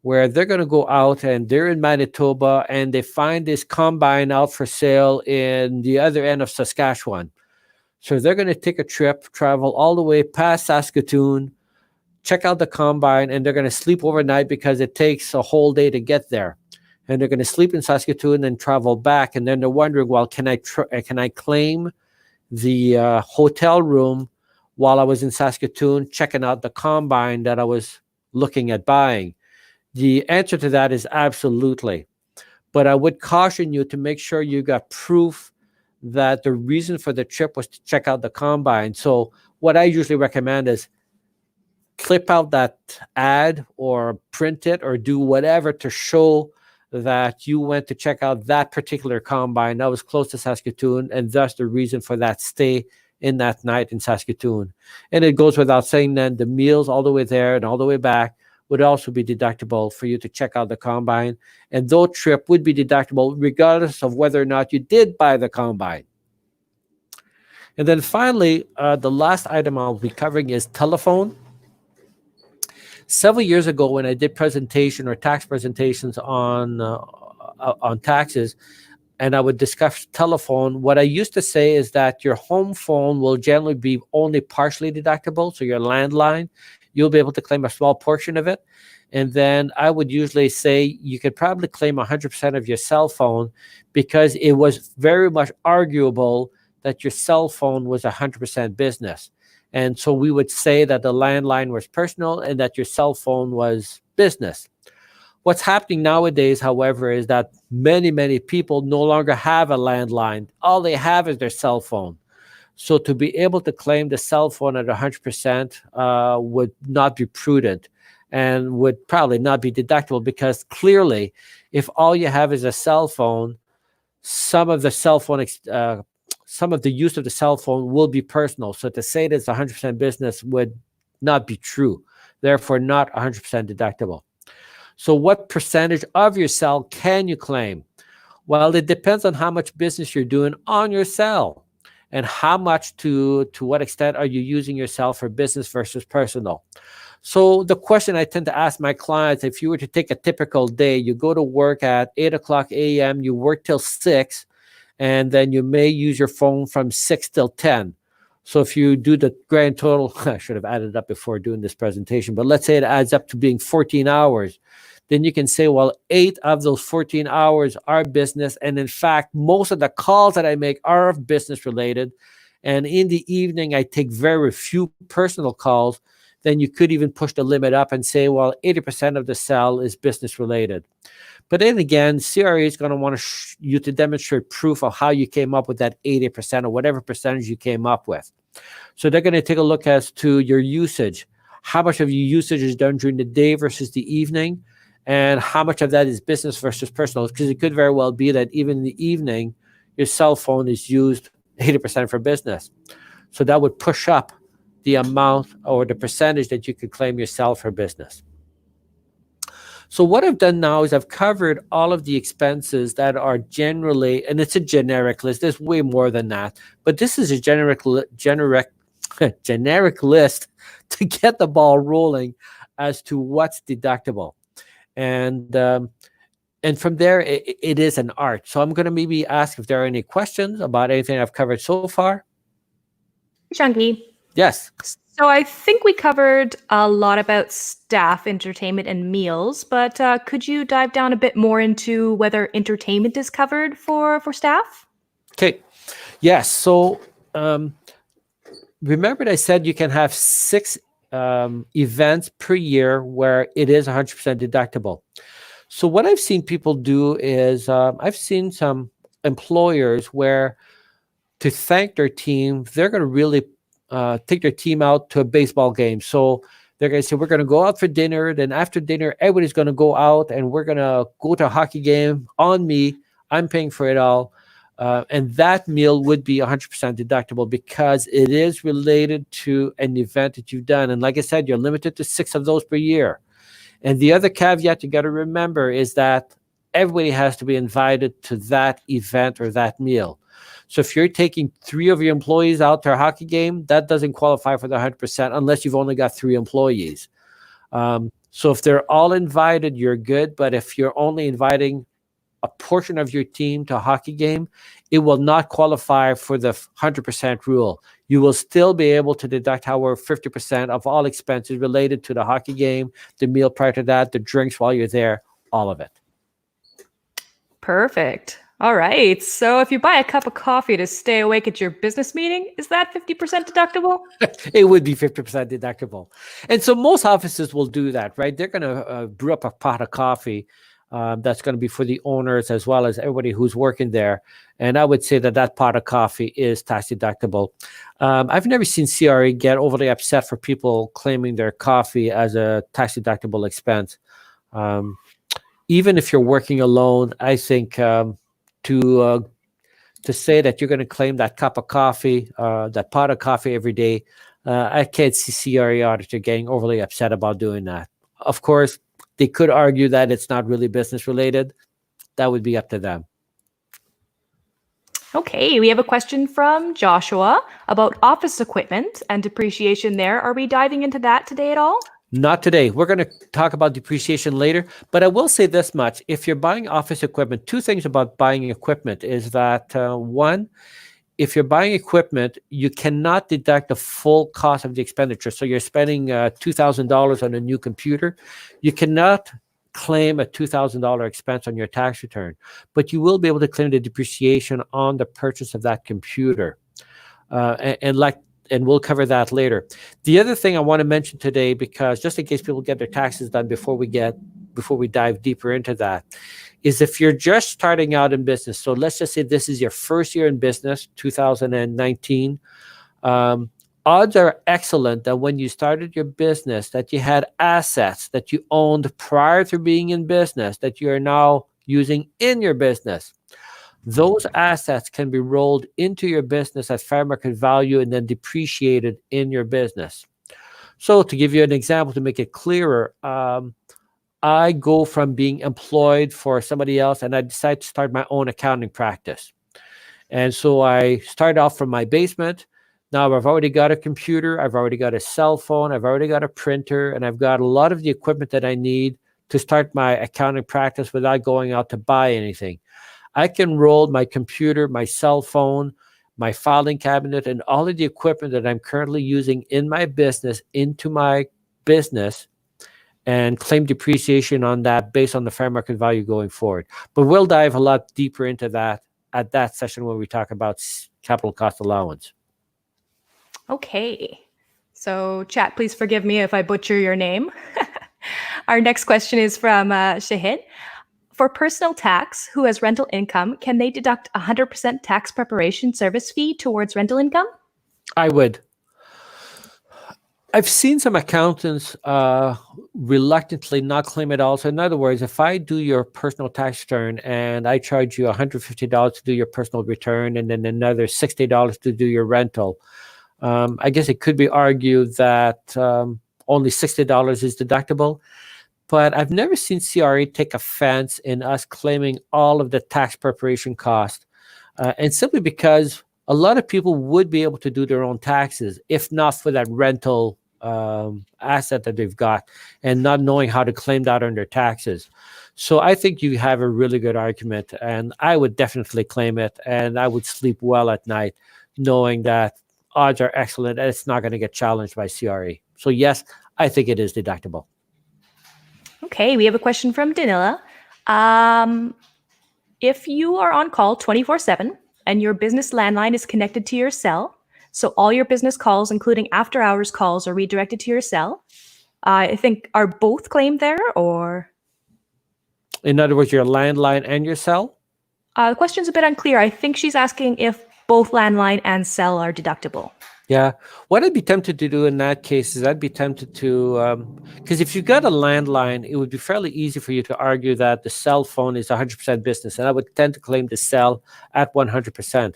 where they're going to go out and they're in Manitoba and they find this combine out for sale in the other end of Saskatchewan. So they're going to take a trip, travel all the way past Saskatoon, check out the combine, and they're going to sleep overnight because it takes a whole day to get there. And they're going to sleep in Saskatoon and travel back. And then they're wondering, well, can I claim the hotel room while I was in Saskatoon checking out the combine that I was looking at buying? The answer to that is absolutely. But I would caution you to make sure you got proof that the reason for the trip was to check out the combine. So what I usually recommend is clip out that ad or print it or do whatever to show that you went to check out that particular combine that was close to Saskatoon, and thus the reason for that stay in that night in Saskatoon. And it goes without saying then the meals all the way there and all the way back would also be deductible for you to check out the combine. And those trip would be deductible regardless of whether or not you did buy the combine. And then finally, the last item I'll be covering is telephone. Several years ago, when I did presentation or tax presentations on taxes, and I would discuss telephone, what I used to say is that your home phone will generally be only partially deductible. So your landline, you'll be able to claim a small portion of it. And then I would usually say you could probably claim 100% of your cell phone, because it was very much arguable that your cell phone was 100% business. And so we would say that the landline was personal and that your cell phone was business. What's happening nowadays, however, is that many, many people no longer have a landline. All they have is their cell phone. So to be able to claim the cell phone at 100% would not be prudent and would probably not be deductible, because clearly, if all you have is a cell phone, some of the use of the cell phone will be personal. So to say that it's 100% business would not be true. Therefore, not 100% deductible. So what percentage of your cell can you claim? Well, it depends on how much business you're doing on your cell and how much to what extent are you using your cell for business versus personal. So the question I tend to ask my clients, if you were to take a typical day, you go to work at 8 o'clock a.m., you work till 6, and then you may use your phone from 6 till 10. So if you do the grand total, I should have added up before doing this presentation, but let's say it adds up to being 14 hours. Then you can say, well, 8 of those 14 hours are business. And in fact, most of the calls that I make are business related. And in the evening, I take very few personal calls. Then you could even push the limit up and say, well, 80% of the cell is business related. But then again, CRA is going to want you to demonstrate proof of how you came up with that 80% or whatever percentage you came up with. So they're going to take a look as to your usage. How much of your usage is done during the day versus the evening, and how much of that is business versus personal. Because it could very well be that even in the evening, your cell phone is used 80% for business. So that would push up the amount or the percentage that you could claim your cell for business. So what I've done now is I've covered all of the expenses that are generally, and it's a generic list. There's way more than that, but this is a generic list to get the ball rolling as to what's deductible. And from there, it is an art. So I'm going to maybe ask if there are any questions about anything I've covered so far. Jean-Guy. Yes. So I think we covered a lot about staff, entertainment, and meals, but could you dive down a bit more into whether entertainment is covered for staff? Okay. Yes. So remember I said you can have 6 events per year where it is 100% deductible. So what I've seen people do is I've seen some employers where, to thank their team, they're going to really take their team out to a baseball game. So they're going to say, we're going to go out for dinner. Then after dinner, everybody's going to go out and we're going to go to a hockey game on me. I'm paying for it all. And that meal would be 100% deductible because it is related to an event that you've done. And like I said, you're limited to 6 of those per year. And the other caveat you got to remember is that everybody has to be invited to that event or that meal. So if you're taking 3 of your employees out to a hockey game, that doesn't qualify for the 100% unless you've only got 3 employees. So if they're all invited, you're good. But if you're only inviting a portion of your team to a hockey game, it will not qualify for the 100% rule. You will still be able to deduct, however, 50% of all expenses related to the hockey game, the meal prior to that, the drinks while you're there, all of it. Perfect. All right. So if you buy a cup of coffee to stay awake at your business meeting, is that 50% deductible? It would be 50% deductible. And so most offices will do that, right? They're going to brew up a pot of coffee that's going to be for the owners as well as everybody who's working there. And I would say that that pot of coffee is tax deductible. I've never seen CRA get overly upset for people claiming their coffee as a tax deductible expense. Even if you're working alone, I think to say that you're going to claim that cup of coffee, that pot of coffee every day, I can't see CRA auditor getting overly upset about doing that. Of course, they could argue that it's not really business related. That would be up to them. Okay, we have a question from Joshua about office equipment and depreciation there. Are we diving into that today at all? Not today. We're going to talk about depreciation later, but I will say this much. If you're buying office equipment, 2 things about buying equipment is that, one, if you're buying equipment, you cannot deduct the full cost of the expenditure. So you're spending $2,000 on a new computer. You cannot claim a $2,000 expense on your tax return, but you will be able to claim the depreciation on the purchase of that computer. And we'll cover that later. The other thing I want to mention today, because just in case people get their taxes done before we dive deeper into that, is if you're just starting out in business. So let's just say this is your first year in business, 2019. Odds are excellent that when you started your business, that you had assets that you owned prior to being in business that you are now using in your business. Those assets can be rolled into your business at fair market value and then depreciated in your business. So to give you an example to make it clearer, I go from being employed for somebody else and I decide to start my own accounting practice. And so I start off from my basement. Now I've already got a computer, I've already got a cell phone, I've already got a printer, and I've got a lot of the equipment that I need to start my accounting practice without going out to buy anything. I can roll my computer, my cell phone, my filing cabinet, and all of the equipment that I'm currently using in my business into my business and claim depreciation on that based on the fair market value going forward. But we'll dive a lot deeper into that at that session when we talk about capital cost allowance. Okay. So chat, please forgive me if I butcher your name. Our next question is from Shahid. For personal tax who has rental income, can they deduct 100% tax preparation service fee towards rental income? I would. I've seen some accountants reluctantly not claim it all. So in other words, if I do your personal tax return and I charge you $150 to do your personal return and then another $60 to do your rental, I guess it could be argued that only $60 is deductible. But I've never seen CRA take offense in us claiming all of the tax preparation cost. And simply because a lot of people would be able to do their own taxes, if not for that rental asset that they've got and not knowing how to claim that on their taxes. So I think you have a really good argument, and I would definitely claim it, and I would sleep well at night knowing that odds are excellent and it's not going to get challenged by CRA. So yes, I think it is deductible. Okay, we have a question from Danila. If you are on call 24/7 and your business landline is connected to your cell, so all your business calls, including after-hours calls, are redirected to your cell, I think, are both claimed there, or? In other words, your landline and your cell? The question's a bit unclear. I think she's asking if both landline and cell are deductible. Yeah. What I'd be tempted to do in that case is I'd be tempted to, because if you got a landline, it would be fairly easy for you to argue that the cell phone is 100% business. And I would tend to claim the cell at 100%.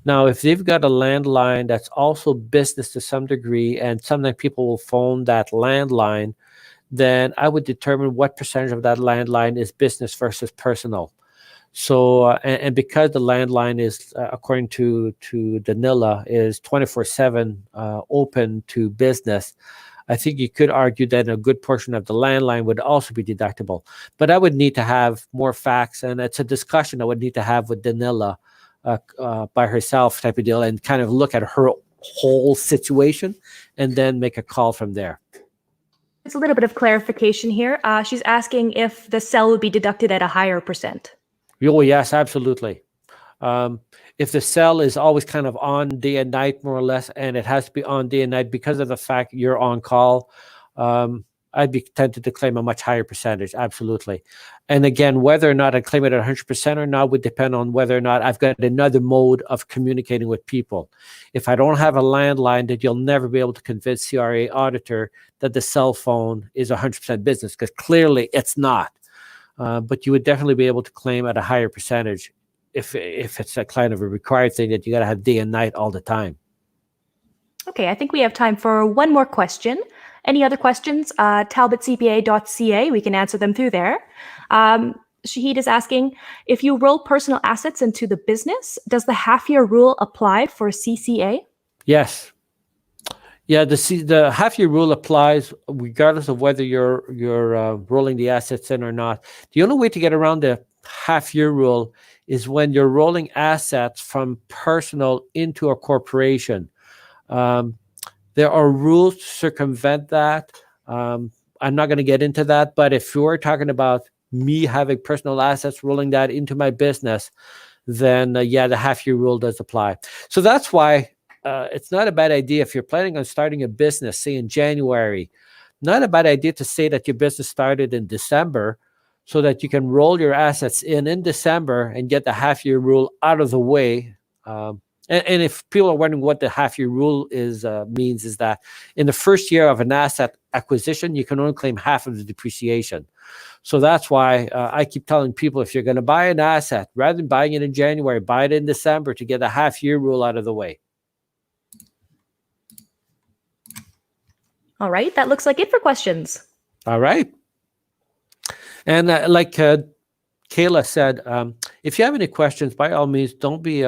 Now, if they've got a landline that's also business to some degree, and sometimes people will phone that landline, then I would determine what percentage of that landline is business versus personal. So, and because the landline is, according to Danila, is 24/7 open to business, I think you could argue that a good portion of the landline would also be deductible. But I would need to have more facts, and it's a discussion I would need to have with Danila by herself, type of deal, and kind of look at her whole situation, and then make a call from there. It's a little bit of clarification here. She's asking if the cell would be deducted at a higher percent. Oh, yes, absolutely. If the cell is always kind of on day and night, more or less, and it has to be on day and night because of the fact you're on call, I'd be tempted to claim a much higher percentage. Absolutely. And again, whether or not I claim it at 100% or not would depend on whether or not I've got another mode of communicating with people. If I don't have a landline, that you'll never be able to convince CRA auditor that the cell phone is 100% business, because clearly it's not. But you would definitely be able to claim at a higher percentage if it's a kind of a required thing that you got to have day and night all the time. Okay, I think we have time for one more question. Any other questions? talbotcpa.ca, we can answer them through there. Shahid is asking, if you roll personal assets into the business, does the half-year rule apply for CCA? Yes. Yeah, the half-year rule applies regardless of whether you're rolling the assets in or not. The only way to get around the half-year rule is when you're rolling assets from personal into a corporation. There are rules to circumvent that. I'm not going to get into that, but if you're talking about me having personal assets, rolling that into my business, then yeah, the half-year rule does apply. So that's why it's not a bad idea if you're planning on starting a business, say in January, not a bad idea to say that your business started in December so that you can roll your assets in December and get the half-year rule out of the way. And if people are wondering what the half-year rule means is that in the first year of an asset acquisition, you can only claim half of the depreciation. So that's why I keep telling people, if you're going to buy an asset, rather than buying it in January, buy it in December to get the half-year rule out of the way. All right, that looks like it for questions. All right. And like Kayla said, if you have any questions, by all means, don't be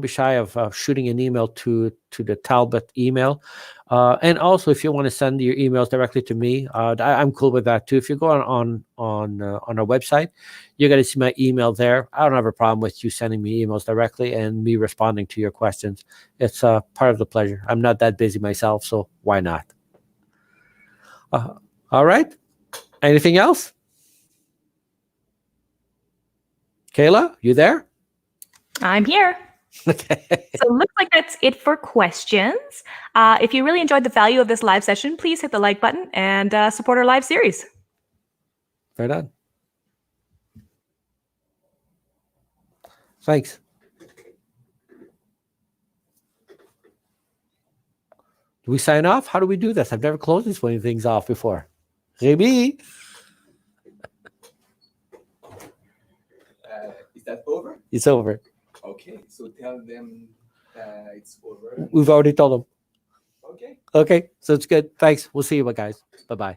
shy of shooting an email to the Talbot email. And also, if you want to send your emails directly to me, I'm cool with that too. If you go on our website, you're going to see my email there. I don't have a problem with you sending me emails directly and me responding to your questions. It's part of the pleasure. I'm not that busy myself, so why not? All right. Anything else? Kayla, you there? I'm here. Okay. So it looks like that's it for questions. If you really enjoyed the value of this live session, please hit the like button and support our live series. Right on. Thanks. Do we sign off? How do we do this? I've never closed these many things off before. Rémi? Is that over? It's over. Okay, so tell them it's over. We've already told them. Okay. Okay, so it's good. Thanks. We'll see you guys. Bye-bye.